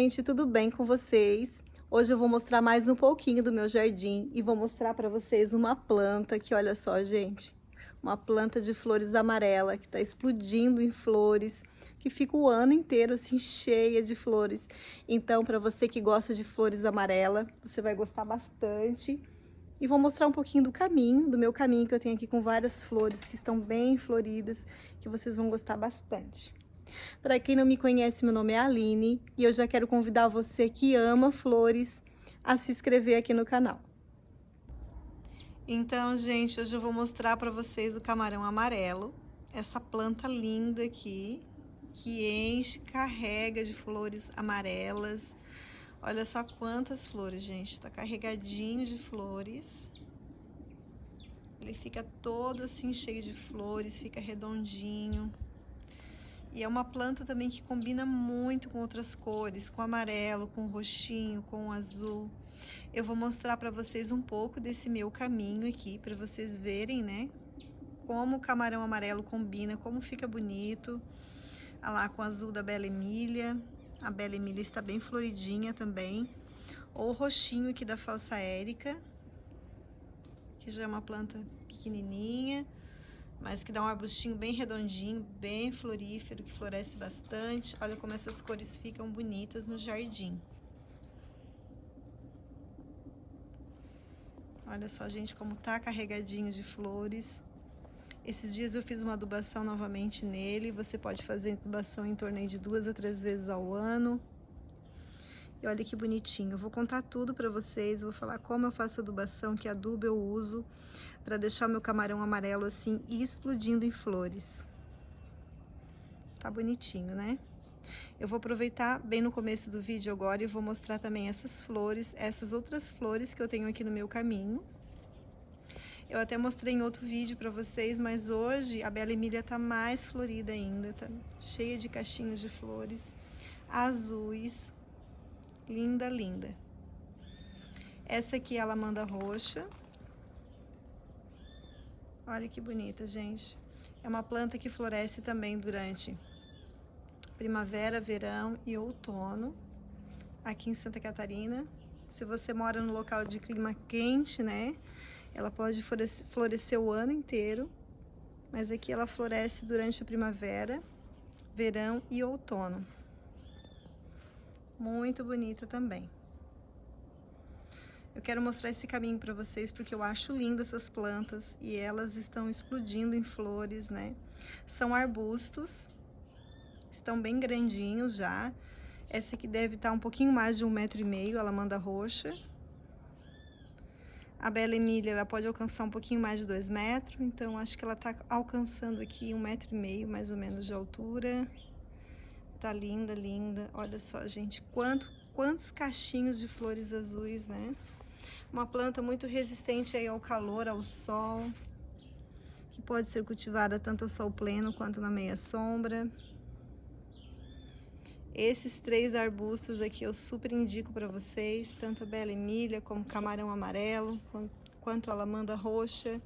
gente, tudo bem com vocês? Hoje eu vou mostrar mais um pouquinho do meu jardim e vou mostrar para vocês uma planta que, olha só, gente, uma planta de flores amarela que está explodindo em flores, que fica o ano inteiro assim cheia de flores. Então, para você que gosta de flores amarela, você vai gostar bastante. E vou mostrar um pouquinho do meu caminho que eu tenho aqui com várias flores que estão bem floridas, que vocês vão gostar bastante. Para quem não me conhece, meu nome é Aline e eu já quero convidar você que ama flores a se inscrever aqui no canal. Então, gente, hoje eu vou mostrar para vocês o camarão amarelo, essa planta linda aqui, que enche, carrega de flores amarelas. Olha só quantas flores, gente, tá carregadinho de flores. Ele fica todo assim cheio de flores, fica redondinho. E é uma planta também que combina muito com outras cores, com amarelo, com roxinho, com azul. Eu vou mostrar para vocês um pouco desse meu caminho aqui, para vocês verem, né? Como o camarão amarelo combina, como fica bonito. Olha lá, com o azul da Bela Emília. A Bela Emília está bem floridinha também. Ou o roxinho aqui da Falsa Érica, que já é uma planta pequenininha, mas que dá um arbustinho bem redondinho, bem florífero, que floresce bastante. Olha como essas cores ficam bonitas no jardim. Olha só, gente, como tá carregadinho de flores. Esses dias eu fiz uma adubação novamente nele. Você pode fazer adubação em torno de 2 a 3 vezes ao ano. E olha que bonitinho. Eu vou contar tudo para vocês, vou falar como eu faço adubação, que adubo eu uso para deixar o meu camarão amarelo assim explodindo em flores. Tá bonitinho, né? Eu vou aproveitar bem no começo do vídeo agora e vou mostrar também essas flores, essas outras flores que eu tenho aqui no meu caminho. Eu até mostrei em outro vídeo para vocês, mas hoje a Bela Emília tá mais florida ainda, tá cheia de cachinhos de flores azuis. Linda, linda. Essa aqui é a lamanda roxa. Olha que bonita, gente. É uma planta que floresce também durante primavera, verão e outono, aqui em Santa Catarina. Se você mora no local de clima quente, né, ela pode florescer o ano inteiro, mas aqui ela floresce durante a primavera, verão e outono. Muito bonita também. Eu quero mostrar esse caminho para vocês porque eu acho lindo essas plantas e elas estão explodindo em flores, né? São arbustos, estão bem grandinhos já. Essa aqui deve estar um pouquinho mais de 1,5 m, a lamanda roxa. A Bela Emília, ela pode alcançar um pouquinho mais de 2 metros, então acho que ela está alcançando aqui 1,5 m mais ou menos de altura. Tá linda, linda. Olha só, gente, quantos cachinhos de flores azuis, né? Uma planta muito resistente aí ao calor, ao sol, que pode ser cultivada tanto ao sol pleno quanto na meia sombra. Esses 3 arbustos aqui eu super indico para vocês, tanto a Bela Emília como camarão amarelo, quanto a lamanda roxa,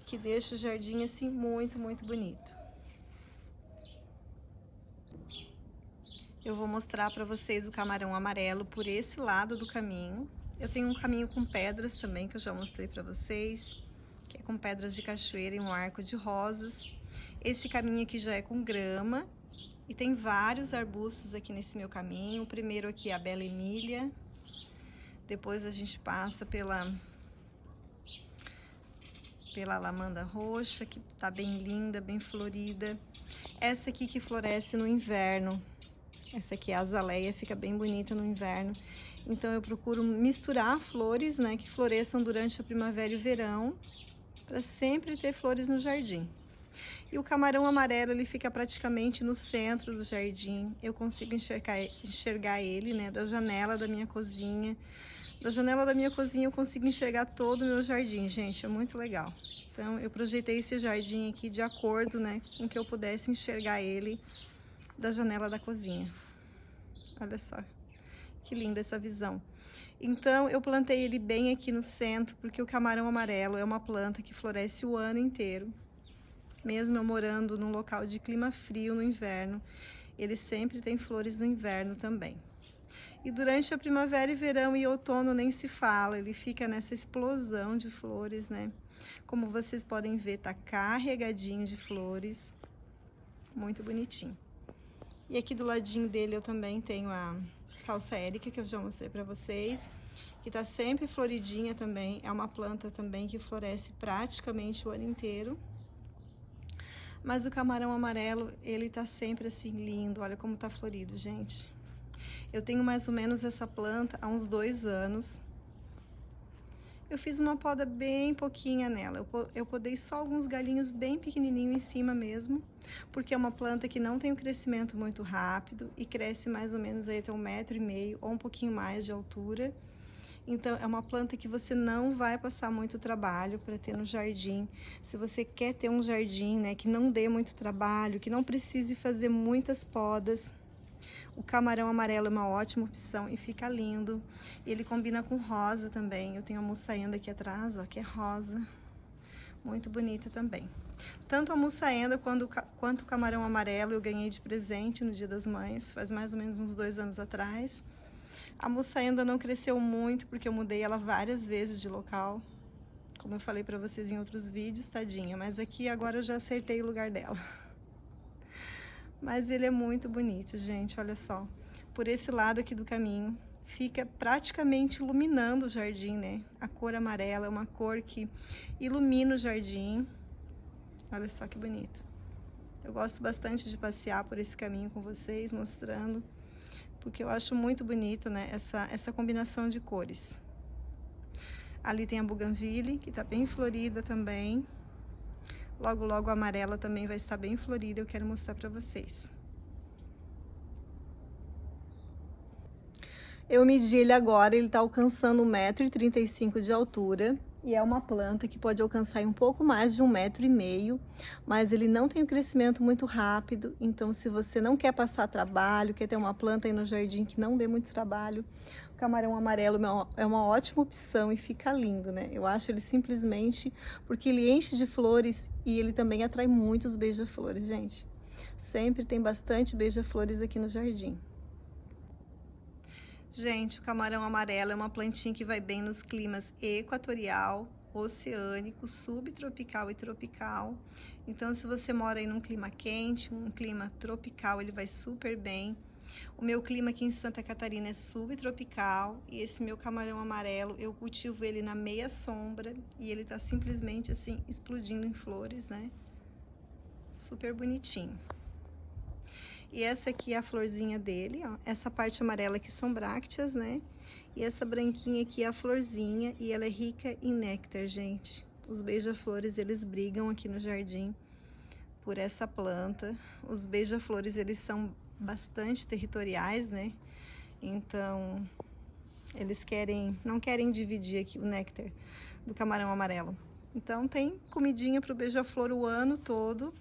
que deixa o jardim assim muito, muito bonito. Eu vou mostrar para vocês o camarão amarelo por esse lado do caminho. Eu tenho um caminho com pedras também, que eu já mostrei para vocês, que é com pedras de cachoeira e um arco de rosas. Esse caminho aqui já é com grama, e tem vários arbustos aqui nesse meu caminho. O primeiro aqui é a Bela Emília, depois a gente passa pela lamanda roxa, que tá bem linda, bem florida. Essa aqui que floresce no inverno. Essa aqui é a azaleia, fica bem bonita no inverno. Então eu procuro misturar flores, né, que floresçam durante a primavera e o verão, para sempre ter flores no jardim. E o camarão amarelo, ele fica praticamente no centro do jardim. Eu consigo enxergar ele, né, da janela da minha cozinha. Da janela da minha cozinha eu consigo enxergar todo o meu jardim, gente, é muito legal. Então eu projetei esse jardim aqui de acordo, né, com que eu pudesse enxergar ele da janela da cozinha. Olha só, que linda essa visão. Então, eu plantei ele bem aqui no centro, porque o camarão amarelo é uma planta que floresce o ano inteiro. Mesmo eu morando num local de clima frio no inverno, ele sempre tem flores no inverno também. E durante a primavera e verão e outono nem se fala, ele fica nessa explosão de flores, né? Como vocês podem ver, tá carregadinho de flores, muito bonitinho. E aqui do ladinho dele eu também tenho a falsa Érica, que eu já mostrei pra vocês, que tá sempre floridinha também. É uma planta também que floresce praticamente o ano inteiro. Mas o camarão amarelo, ele tá sempre assim lindo. Olha como tá florido, gente. Eu tenho mais ou menos essa planta há uns 2 anos. Eu fiz uma poda bem pouquinha nela. Eu podei só alguns galinhos bem pequenininhos em cima mesmo, porque é uma planta que não tem um crescimento muito rápido e cresce mais ou menos aí até 1,5 m ou um pouquinho mais de altura. Então, é uma planta que você não vai passar muito trabalho para ter no jardim. Se você quer ter um jardim, né, que não dê muito trabalho, que não precise fazer muitas podas, o camarão amarelo é uma ótima opção e fica lindo. Ele combina com rosa também. Eu tenho a mussaenda aqui atrás, ó, que é rosa. Muito bonita também. Tanto a mussaenda quanto o camarão amarelo eu ganhei de presente no Dia das Mães, faz mais ou menos uns 2 anos atrás. A mussaenda não cresceu muito, porque eu mudei ela várias vezes de local. Como eu falei pra vocês em outros vídeos, tadinha. Mas aqui agora eu já acertei o lugar dela. Mas ele é muito bonito, gente, olha só. Por esse lado aqui do caminho, fica praticamente iluminando o jardim, né? A cor amarela é uma cor que ilumina o jardim. Olha só que bonito. Eu gosto bastante de passear por esse caminho com vocês, mostrando, porque eu acho muito bonito, né, essa combinação de cores. Ali tem a buganvília, que tá bem florida também. Logo, logo a amarela também vai estar bem florida, eu quero mostrar pra vocês. Eu medi ele agora, ele tá alcançando 1,35 m de altura. E é uma planta que pode alcançar um pouco mais de 1,5 m, mas ele não tem um crescimento muito rápido. Então, se você não quer passar trabalho, quer ter uma planta aí no jardim que não dê muito trabalho, o camarão amarelo é uma ótima opção e fica lindo, né? Eu acho ele simplesmente porque ele enche de flores e ele também atrai muitos beija-flores, gente. Sempre tem bastante beija-flores aqui no jardim. Gente, o camarão amarelo é uma plantinha que vai bem nos climas equatorial, oceânico, subtropical e tropical. Então, se você mora aí num clima quente, um clima tropical, ele vai super bem. O meu clima aqui em Santa Catarina é subtropical e esse meu camarão amarelo, eu cultivo ele na meia sombra e ele tá simplesmente assim, explodindo em flores, né? Super bonitinho. E essa aqui é a florzinha dele, ó. Essa parte amarela aqui são brácteas, né? E essa branquinha aqui é a florzinha e ela é rica em néctar, gente. Os beija-flores, eles brigam aqui no jardim por essa planta. Os beija-flores, eles são bastante territoriais, né? Então, eles não querem dividir aqui o néctar do camarão amarelo. Então, tem comidinha pro beija-flor o ano todo,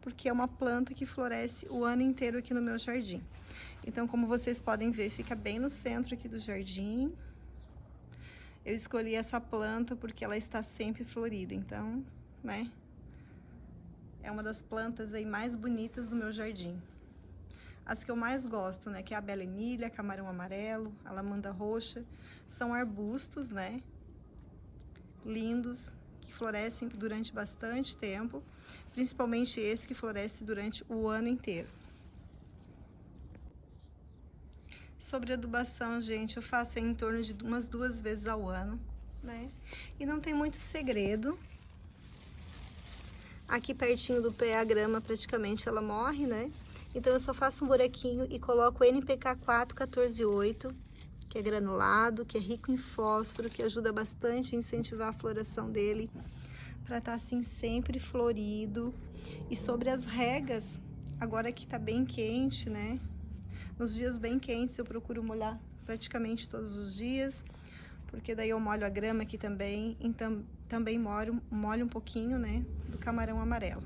porque é uma planta que floresce o ano inteiro aqui no meu jardim. Então, como vocês podem ver, fica bem no centro aqui do jardim. Eu escolhi essa planta porque ela está sempre florida, então, né? É uma das plantas aí mais bonitas do meu jardim. As que eu mais gosto, né, que é a bela Emília, camarão amarelo, a lamanda roxa, são arbustos, né? Lindos, que florescem durante bastante tempo, principalmente esse que floresce durante o ano inteiro. Sobre adubação, gente, eu faço em torno de umas 2 vezes ao ano, né? E não tem muito segredo. Aqui pertinho do pé a grama praticamente ela morre, né? Então eu só faço um buraquinho e coloco NPK 414-8, que é granulado, que é rico em fósforo, que ajuda bastante a incentivar a floração dele, para estar assim sempre florido. E sobre as regas, agora que tá bem quente, né? Nos dias bem quentes eu procuro molhar praticamente todos os dias, porque daí eu molho a grama aqui também, então também molho um pouquinho, né, do camarão amarelo.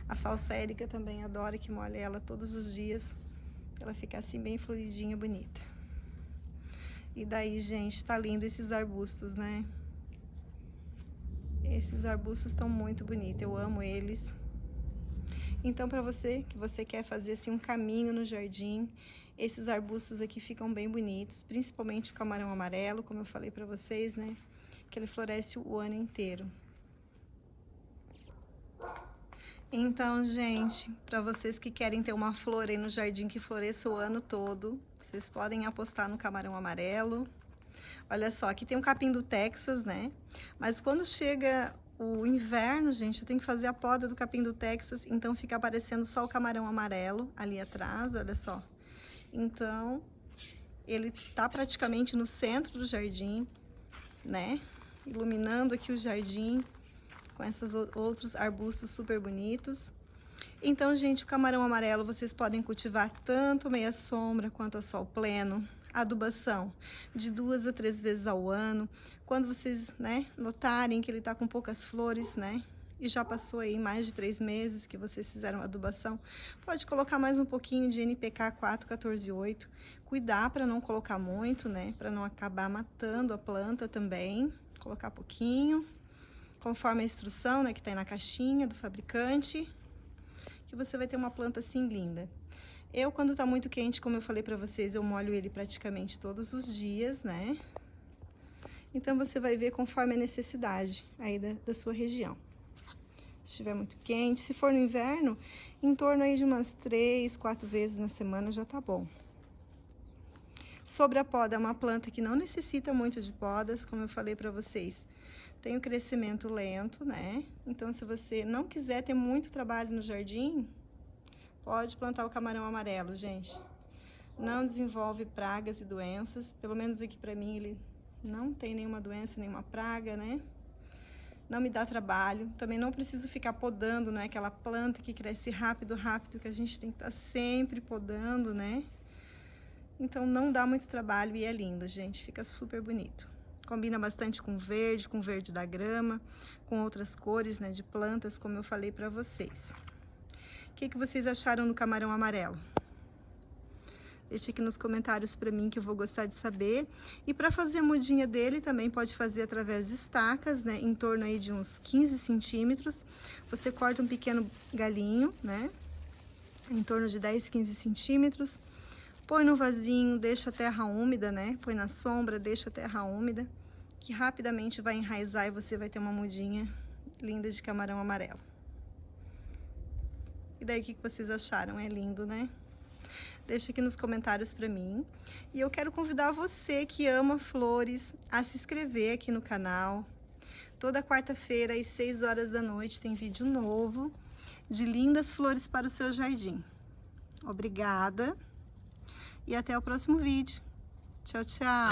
A falsa Érica também adora que molhe ela todos os dias, pra ela ficar assim bem floridinha, bonita. E daí, gente, tá lindo esses arbustos, né? Esses arbustos estão muito bonitos, eu amo eles. Então, para você que você quer fazer assim um caminho no jardim, esses arbustos aqui ficam bem bonitos, principalmente o camarão amarelo, como eu falei para vocês, né? Que ele floresce o ano inteiro. Então, gente, para vocês que querem ter uma flor aí no jardim que floresça o ano todo, vocês podem apostar no camarão amarelo. Olha só, aqui tem um capim do Texas, né? Mas quando chega o inverno, gente, eu tenho que fazer a poda do capim do Texas, então fica aparecendo só o camarão amarelo ali atrás, olha só. Então, ele tá praticamente no centro do jardim, né? Iluminando aqui o jardim com esses outros arbustos super bonitos. Então, gente, o camarão amarelo vocês podem cultivar tanto meia sombra quanto a sol pleno. Adubação de 2 a 3 vezes ao ano. Quando vocês, né, notarem que ele tá com poucas flores, né, e já passou aí mais de 3 meses que vocês fizeram adubação, pode colocar mais um pouquinho de NPK 4,14,8. Cuidar para não colocar muito, né, para não acabar matando a planta também. Colocar pouquinho, conforme a instrução, né, que tá aí na caixinha do fabricante, que você vai ter uma planta assim linda. Eu, quando tá muito quente, como eu falei pra vocês, eu molho ele praticamente todos os dias, né? Então, você vai ver conforme a necessidade aí da sua região. Se estiver muito quente, se for no inverno, em torno aí de umas 3, 4 vezes na semana já tá bom. Sobre a poda, é uma planta que não necessita muito de podas, como eu falei pra vocês. Tem o crescimento lento, né? Então, se você não quiser ter muito trabalho no jardim, pode plantar o camarão amarelo, gente. Não desenvolve pragas e doenças. Pelo menos aqui pra mim ele não tem nenhuma doença, nenhuma praga, né? Não me dá trabalho. Também não preciso ficar podando, né? Aquela planta que cresce rápido, que a gente tem que estar sempre podando, né? Então não dá muito trabalho e é lindo, gente. Fica super bonito. Combina bastante com verde da grama, com outras cores, né? De plantas, como eu falei pra vocês. O que vocês acharam no camarão amarelo? Deixe aqui nos comentários para mim que eu vou gostar de saber. E para fazer a mudinha dele também pode fazer através de estacas, né? Em torno aí de uns 15 centímetros. Você corta um pequeno galinho, né? Em torno de 10, 15 centímetros. Põe no vasinho, deixa a terra úmida, né? Põe na sombra, deixa a terra úmida. Que rapidamente vai enraizar e você vai ter uma mudinha linda de camarão amarelo. E daí, o que vocês acharam? É lindo, né? Deixa aqui nos comentários pra mim. E eu quero convidar você que ama flores a se inscrever aqui no canal. Toda quarta-feira, às 6 horas da noite, tem vídeo novo de lindas flores para o seu jardim. Obrigada. E até o próximo vídeo. Tchau, tchau.